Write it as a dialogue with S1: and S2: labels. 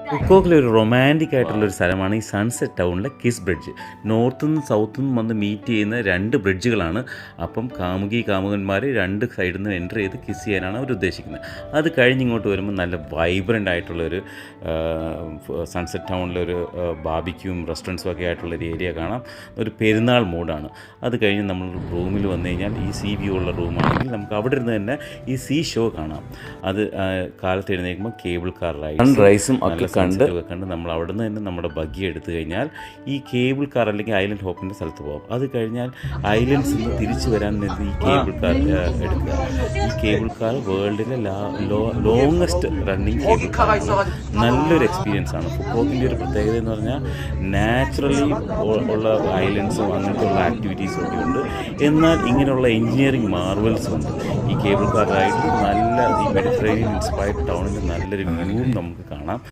S1: ഫുക്കോക്കിലെ ഒരു റൊമാൻറ്റിക് ആയിട്ടുള്ളൊരു സ്ഥലമാണ് ഈ സൺസെറ്റ് ടൗണിലെ കിസ് ബ്രിഡ്ജ്. നോർത്തും നിന്നും സൗത്തും നിന്നും വന്ന് മീറ്റ് ചെയ്യുന്ന 2 ബ്രിഡ്ജുകളാണ്. അപ്പം കാമുകന്മാർ 2 സൈഡിൽ നിന്ന് എൻ്റർ ചെയ്ത് കിസ് ചെയ്യാനാണ് അവർ ഉദ്ദേശിക്കുന്നത്. അത് കഴിഞ്ഞ് ഇങ്ങോട്ട് വരുമ്പോൾ നല്ല വൈബ്രൻ്റ് ആയിട്ടുള്ളൊരു സൺസെറ്റ് ടൗണിലൊരു ബാർബിക്യൂവും റെസ്റ്റോറൻറ്റ്സും ഒക്കെ ആയിട്ടുള്ളൊരു ഏരിയ കാണാം. ഒരു പെരുന്നാൾ മൂഡാണ്. അത് കഴിഞ്ഞ് നമ്മൾ റൂമിൽ വന്നു കഴിഞ്ഞാൽ ഈ സീ വ്യൂ ഉള്ള റൂമാണെങ്കിൽ നമുക്ക് അവിടെ ഇരുന്ന് തന്നെ ഈ സീ ഷോ കാണാം. അത് കാലത്ത് എഴുന്നേൽക്കുമ്പോൾ കേബിൾ കാർ റൈസും ഒക്കെ കണ്ട് നമ്മൾ അവിടെ നിന്ന് തന്നെ നമ്മുടെ ബഗ്ഗി എടുത്തു കഴിഞ്ഞാൽ ഈ കേബിൾ കാർ അല്ലെങ്കിൽ ഐലൻഡ് ഹോപ്പിൻ്റെ സ്ഥലത്ത് പോകും. അത് കഴിഞ്ഞാൽ ഐലൻഡ്സിൽ നിന്ന് തിരിച്ചു വരാൻ വേണ്ടി ഈ കേബിൾ കാർ എടുക്കുക. ഈ കേബിൾ കാർ വേൾഡിലെ ലോങ്ങസ്റ്റ് റണ്ണിങ് കേബിൾ കാറാണ്. നല്ലൊരു എക്സ്പീരിയൻസ് ആണ്. ഫുക്കോക്കിൻ്റെ ഒരു പ്രത്യേകത എന്ന് പറഞ്ഞാൽ നാച്ചുറലി ഉള്ള ഐലൻഡ്സും അങ്ങനത്തെ ഉള്ള ആക്ടിവിറ്റീസും ഒക്കെ ഉണ്ട്. എന്നാൽ ഇങ്ങനെയുള്ള എൻജിനീയറിംഗ് മാർവൽസും ഉണ്ട്. ഈ കേബിൾ കാർ റൈഡിൽ നല്ല ഈ മെഡിറ്ററേനിയൻ ഇൻസ്പയർഡ് ടൗണിൻ്റെ നല്ലൊരു വ്യൂവും നമുക്ക് കാണാം.